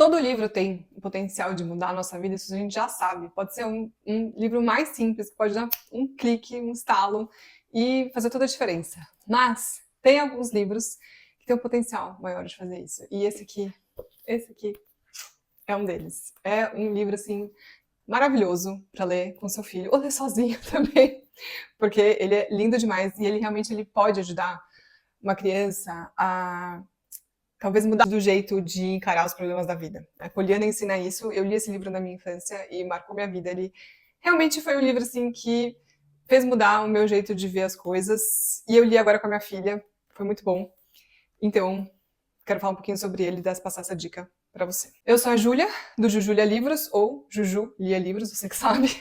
Todo livro tem o potencial de mudar a nossa vida, isso a gente já sabe. Pode ser um livro mais simples, que pode dar um clique, um estalo e fazer toda a diferença. Mas tem alguns livros que têm um potencial maior de fazer isso. E esse aqui é um deles. É um livro, assim, maravilhoso para ler com seu filho, ou ler sozinho também, porque ele é lindo demais e ele realmente ele pode ajudar uma criança a talvez mudar do jeito de encarar os problemas da vida. A Poliana ensina isso. Eu li esse livro na minha infância e marcou minha vida. Ele realmente foi um livro assim que fez mudar o meu jeito de ver as coisas. E eu li agora com a minha filha. Foi muito bom. Então, quero falar um pouquinho sobre ele e passar essa dica para você. Eu sou a Júlia, do Juju Lia Livros, ou Juju Lia Livros, você que sabe.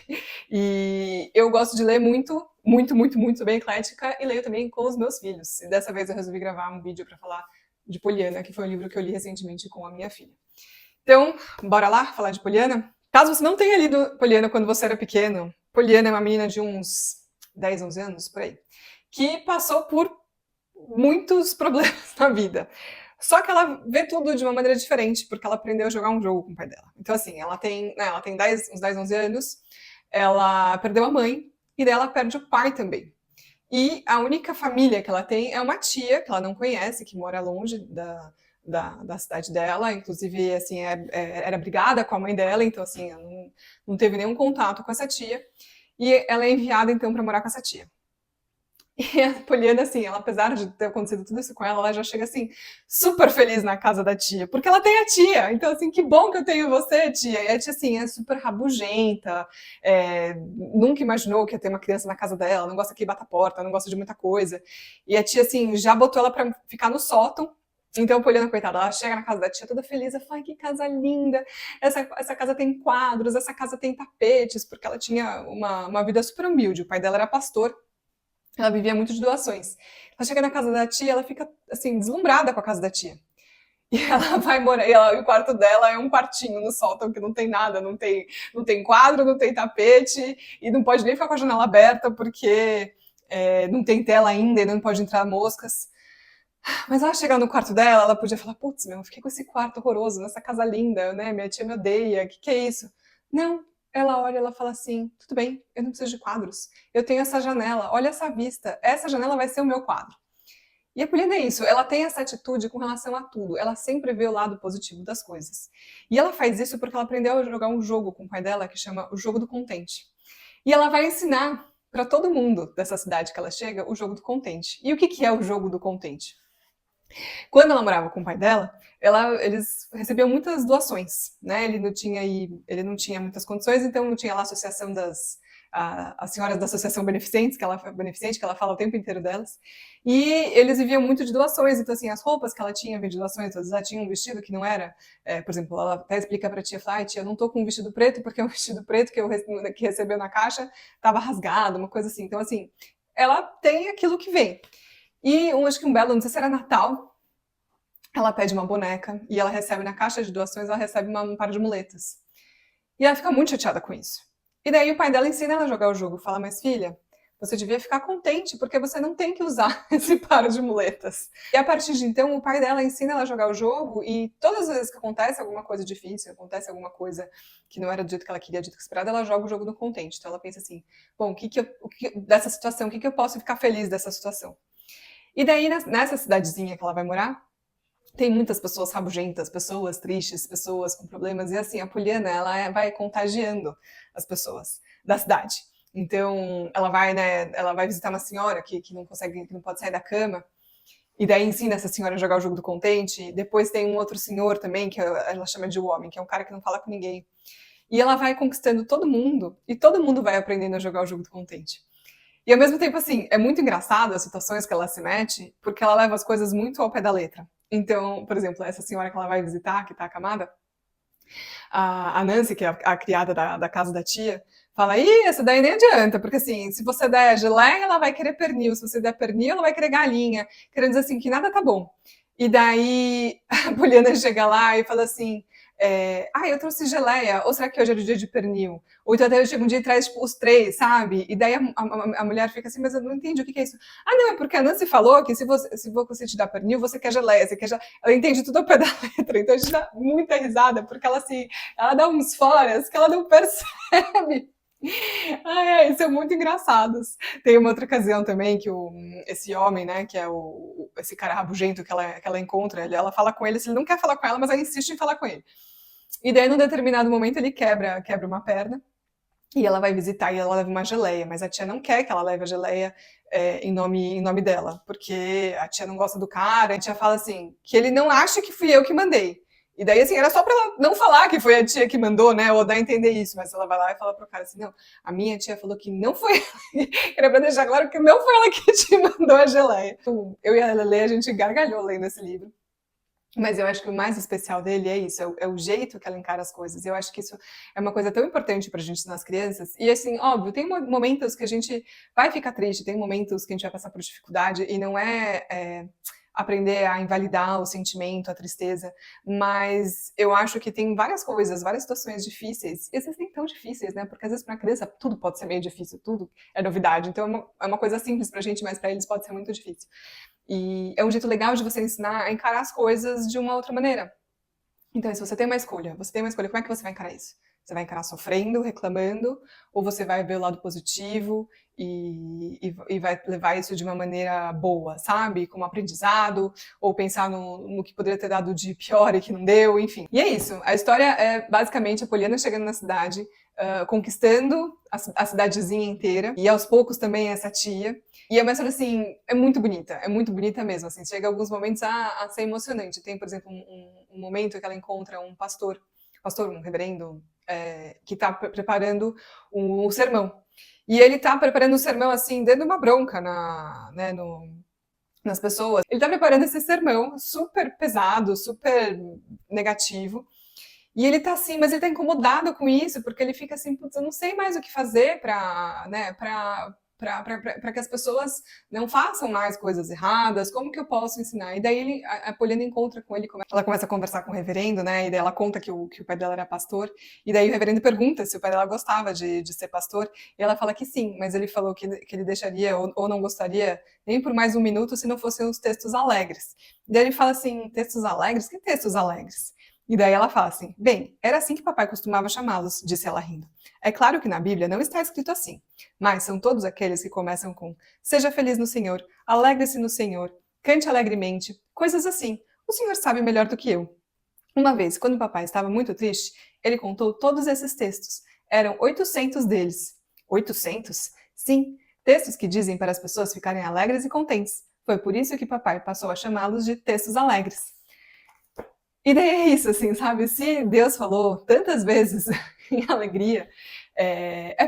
E eu gosto de ler muito, muito, muito, muito, sou bem eclética, e leio também com os meus filhos. E dessa vez eu resolvi gravar um vídeo para falar de Poliana, que foi um livro que eu li recentemente com a minha filha. Então, bora lá falar de Poliana? Caso você não tenha lido Poliana quando você era pequeno, Poliana é uma menina de uns 10, 11 anos, por aí, que passou por muitos problemas na vida. Só que ela vê tudo de uma maneira diferente, porque ela aprendeu a jogar um jogo com o pai dela. Então, assim, ela tem 10, uns 10, 11 anos, ela perdeu a mãe, e daí ela perde o pai também. E a única família que ela tem é uma tia, que ela não conhece, que mora longe da cidade dela, inclusive, assim, era brigada com a mãe dela, então, assim, ela não teve nenhum contato com essa tia, e ela é enviada, então, para morar com essa tia. E a Poliana, assim, ela, apesar de ter acontecido tudo isso com ela, ela já chega, assim, super feliz na casa da tia, porque ela tem a tia. Então, assim, que bom que eu tenho você, tia. E a tia, assim, é super rabugenta, nunca imaginou que ia ter uma criança na casa dela, não gosta que bata a porta, não gosta de muita coisa. E a tia, assim, já botou ela pra ficar no sótão. Então, a Poliana, coitada, ela chega na casa da tia toda feliz, ela fala, ai, que casa linda, essa casa tem quadros, essa casa tem tapetes, porque ela tinha uma vida super humilde, o pai dela era pastor, ela vivia muito de doações. Ela chega na casa da tia, ela fica, assim, deslumbrada com a casa da tia. E ela vai morar, e o quarto dela é um quartinho no sótão que não tem nada, não tem quadro, não tem tapete, e não pode nem ficar com a janela aberta, porque não tem tela ainda e não pode entrar moscas. Mas ela chegar no quarto dela, ela podia falar, putz, eu fiquei com esse quarto horroroso, nessa casa linda, né? Minha tia me odeia, o que é isso? Não, ela olha, ela fala assim, tudo bem, eu não preciso de quadros. Eu tenho essa janela, olha essa vista, essa janela vai ser o meu quadro. E a Poliana é isso, ela tem essa atitude com relação a tudo, ela sempre vê o lado positivo das coisas. E ela faz isso porque ela aprendeu a jogar um jogo com o pai dela que chama o Jogo do Contente. E ela vai ensinar para todo mundo dessa cidade que ela chega o Jogo do Contente. E o que é o Jogo do Contente? Quando ela morava com o pai dela, eles recebiam muitas doações, né? Ele não tinha muitas condições, então não tinha lá a associação as senhoras da associação beneficente, que ela fala o tempo inteiro delas, e eles viviam muito de doações, então assim, as roupas que ela tinha vinham de doações, às vezes ela tinha um vestido que não era, por exemplo, ela até explica pra tia, fala, tia, eu não tô com um vestido preto, porque o vestido preto que recebeu na caixa tava rasgado, uma coisa assim, então assim, ela tem aquilo que vem. E acho que um belo, não sei se era Natal, ela pede uma boneca e ela recebe na caixa de doações, ela recebe um par de muletas. E ela fica muito chateada com isso. E daí o pai dela ensina ela a jogar o jogo, fala, mas filha, você devia ficar contente, porque você não tem que usar esse par de muletas. E a partir de então, o pai dela ensina ela a jogar o jogo, e todas as vezes que acontece alguma coisa difícil, acontece alguma coisa que não era do jeito que ela queria, do jeito esperado, ela joga o jogo do contente. Então ela pensa assim, bom, dessa situação, o que eu posso ficar feliz dessa situação? E daí, nessa cidadezinha que ela vai morar, tem muitas pessoas rabugentas, pessoas tristes, pessoas com problemas, e assim, a Poliana, vai contagiando as pessoas da cidade. Então, ela vai visitar uma senhora que não pode sair da cama, e daí ensina essa senhora a jogar o jogo do contente. Depois tem um outro senhor também, que ela chama de homem, que é um cara que não fala com ninguém. E ela vai conquistando todo mundo, e todo mundo vai aprendendo a jogar o jogo do contente. E ao mesmo tempo, assim, é muito engraçado as situações que ela se mete, porque ela leva as coisas muito ao pé da letra. Então, por exemplo, essa senhora que ela vai visitar, que tá acamada, a Nancy, que é a criada da casa da tia, fala, ih, essa daí nem adianta, porque assim, se você der geleia, ela vai querer pernil, se você der pernil, ela vai querer galinha, querendo dizer assim, que nada tá bom. E daí a Poliana chega lá e fala assim, eu trouxe geleia, ou será que hoje é o dia de pernil? Ou então até chega um dia e traz tipo, os 3, sabe? E daí a mulher fica assim, mas eu não entendi o que é isso. Ah, não, é porque a Nancy falou que se você te dá pernil, você quer geleia, você quer geleia. Ela entende tudo ao pé da letra, então a gente dá muita risada, porque ela dá uns foras que ela não percebe. Ai, são muito engraçados. Tem uma outra ocasião também que esse homem, né, que é esse cara rabugento que ela encontra, ela fala com ele, se ele não quer falar com ela, mas ela insiste em falar com ele. E daí, num determinado momento, ele quebra uma perna e ela vai visitar e ela leva uma geleia, mas a tia não quer que ela leve a geleia em nome dela, porque a tia não gosta do cara, a tia fala assim, que ele não acha que fui eu que mandei. E daí, assim, era só pra ela não falar que foi a tia que mandou, né, ou dar a entender isso, mas ela vai lá e fala pro cara assim, não, a minha tia falou que não foi ela, era pra deixar claro que não foi ela que te mandou a geleia. Eu e a Lele, a gente gargalhou lendo esse livro. Mas eu acho que o mais especial dele é isso, é o jeito que ela encara as coisas. Eu acho que isso é uma coisa tão importante pra gente nas crianças. E assim, óbvio, tem momentos que a gente vai ficar triste, tem momentos que a gente vai passar por dificuldade e não aprender a invalidar o sentimento, a tristeza, mas eu acho que tem várias coisas, várias situações difíceis, e às vezes nem tão difíceis, né? Porque às vezes para a criança tudo pode ser meio difícil, tudo é novidade. Então é uma coisa simples pra gente, mas para eles pode ser muito difícil. E é um jeito legal de você ensinar a encarar as coisas de uma outra maneira. Então, se você tem uma escolha, como é que você vai encarar isso? Você vai encarar sofrendo, reclamando, ou você vai ver o lado positivo e vai levar isso de uma maneira boa, sabe? Como aprendizado, ou pensar no que poderia ter dado de pior e que não deu, enfim. E é isso. A história é basicamente a Poliana chegando na cidade, conquistando a cidadezinha inteira, e aos poucos também essa tia. E é uma história, assim, é muito bonita mesmo, assim, chega alguns momentos a ser emocionante. Tem, por exemplo, um momento que ela encontra um pastor, um reverendo, que está preparando um sermão. E ele está preparando o sermão, assim, dando uma bronca nas pessoas. Ele está preparando esse sermão super pesado, super negativo, e ele tá assim, mas ele tá incomodado com isso, porque ele fica assim, putz, eu não sei mais o que fazer pra, né, pra que as pessoas não façam mais coisas erradas, como que eu posso ensinar? E daí a Poliana encontra com ele, ela começa a conversar com o reverendo, né, e daí ela conta que o pai dela era pastor, e daí o reverendo pergunta se o pai dela gostava de ser pastor, e ela fala que sim, mas ele falou que ele deixaria ou não gostaria nem por mais um minuto se não fossem os textos alegres. E daí ele fala assim, textos alegres? Que textos alegres? E daí ela fala assim, bem, era assim que papai costumava chamá-los, disse ela rindo. É claro que na Bíblia não está escrito assim, mas são todos aqueles que começam com seja feliz no Senhor, alegre-se no Senhor, cante alegremente, coisas assim. O Senhor sabe melhor do que eu. Uma vez, quando papai estava muito triste, ele contou todos esses textos. Eram 800 deles. 800? Sim, textos que dizem para as pessoas ficarem alegres e contentes. Foi por isso que papai passou a chamá-los de textos alegres. E daí é isso, assim, sabe? Se Deus falou tantas vezes em alegria,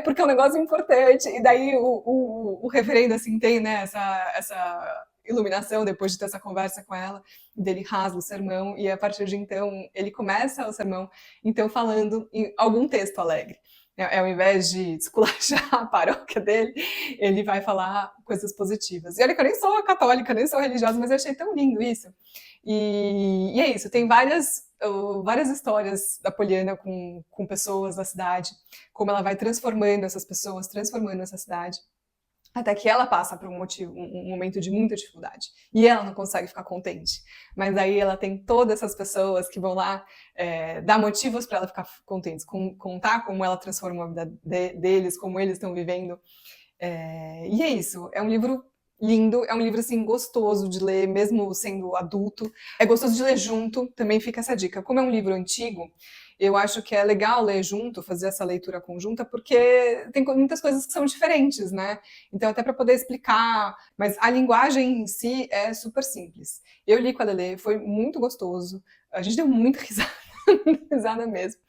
porque é um negócio importante. E daí o reverendo, assim, tem, né, essa iluminação depois de ter essa conversa com ela, dele rasga o sermão, e a partir de então, ele começa o sermão, então, falando em algum texto alegre. Ao invés de esculachar a paróquia dele, ele vai falar coisas positivas. E olha que eu nem sou católica, nem sou religiosa, mas eu achei tão lindo isso. E é isso, tem várias histórias da Poliana com pessoas da cidade, como ela vai transformando essas pessoas, transformando essa cidade, até que ela passa por um momento de muita dificuldade. E ela não consegue ficar contente. Mas aí ela tem todas essas pessoas que vão lá dar motivos para ela ficar contente, contar como ela transformou a vida deles, como eles estão vivendo. E é isso, é um livro lindo, é um livro assim gostoso de ler, mesmo sendo adulto. É gostoso de ler junto, também fica essa dica. Como é um livro antigo, eu acho que é legal ler junto, fazer essa leitura conjunta, porque tem muitas coisas que são diferentes, né? Então, até para poder explicar, mas a linguagem em si é super simples. Eu li com a Lelê, foi muito gostoso, a gente deu muita risada, risada mesmo.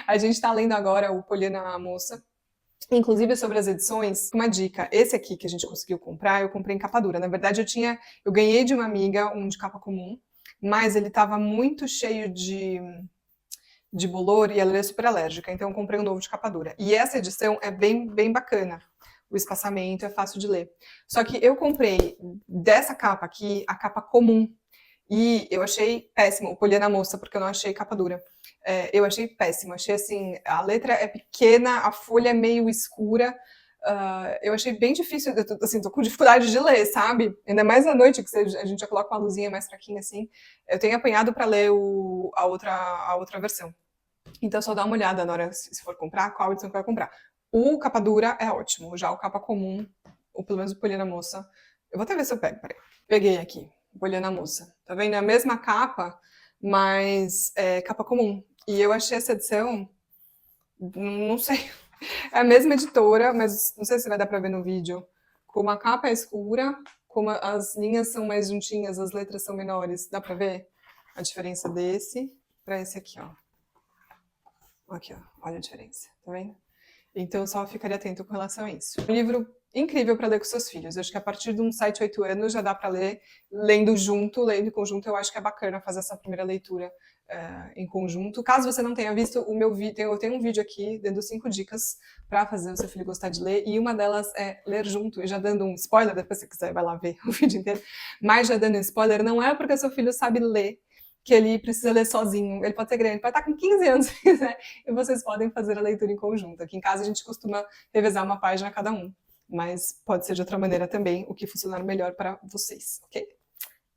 A gente está lendo agora o Poliana a Moça, inclusive sobre as edições, uma dica, esse aqui que a gente conseguiu comprar, eu comprei em capa dura. Na verdade, eu ganhei de uma amiga um de capa comum, mas ele estava muito cheio de bolor e ela é super alérgica, então eu comprei um novo de capa dura. E essa edição é bem, bem bacana. O espaçamento é fácil de ler. Só que eu comprei dessa capa aqui, a capa comum. E eu achei péssimo o Poliana Moça, porque eu não achei capa dura. Eu achei péssimo, achei assim, a letra é pequena, a folha é meio escura, eu achei bem difícil, assim, tô com dificuldade de ler, sabe? Ainda mais à noite, que a gente já coloca uma luzinha mais fraquinha assim. Eu tenho apanhado para ler a outra versão. Então só dá uma olhada na hora, se for comprar, qual edição que vai comprar. O capa dura é ótimo, já o capa comum, ou pelo menos o Poliana Moça, eu vou até ver se eu pego, peraí. Peguei aqui, Poliana Moça. Tá vendo? É a mesma capa, mas é capa comum. E eu achei essa edição, não sei, é a mesma editora, mas não sei se vai dar pra ver no vídeo. Como a capa é escura, como as linhas são mais juntinhas, as letras são menores. Dá pra ver a diferença desse pra esse aqui, ó. Aqui, ó, olha a diferença, tá vendo? Então, só ficaria atento com relação a isso. Um livro incrível para ler com seus filhos. Eu acho que a partir de uns 7, 8 anos já dá para ler, lendo junto, lendo em conjunto. Eu acho que é bacana fazer essa primeira leitura em conjunto. Caso você não tenha visto o meu vídeo, eu tenho um vídeo aqui dando 5 dicas para fazer o seu filho gostar de ler, e uma delas é ler junto. E já dando um spoiler, depois se você quiser vai lá ver o vídeo inteiro, mas já dando um spoiler, não é porque seu filho sabe ler que ele precisa ler sozinho. Ele pode ser grande, pode estar com 15 anos, se quiser, e vocês podem fazer a leitura em conjunto. Aqui em casa a gente costuma revezar uma página a cada um, mas pode ser de outra maneira também, o que funcionar melhor para vocês, ok?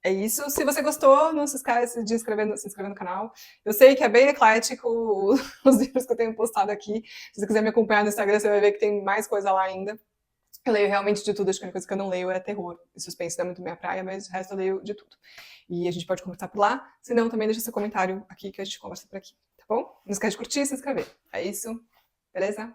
É isso. Se você gostou, não se esquece de se inscrever no canal. Eu sei que é bem eclético os livros que eu tenho postado aqui. Se você quiser me acompanhar no Instagram, você vai ver que tem mais coisa lá ainda. Eu leio realmente de tudo, acho que a única coisa que eu não leio é terror e suspense, não é muito minha praia, mas o resto eu leio de tudo. E a gente pode conversar por lá, se não, também deixa seu comentário aqui que a gente conversa por aqui, tá bom? Não esquece de curtir e se inscrever. É isso, beleza?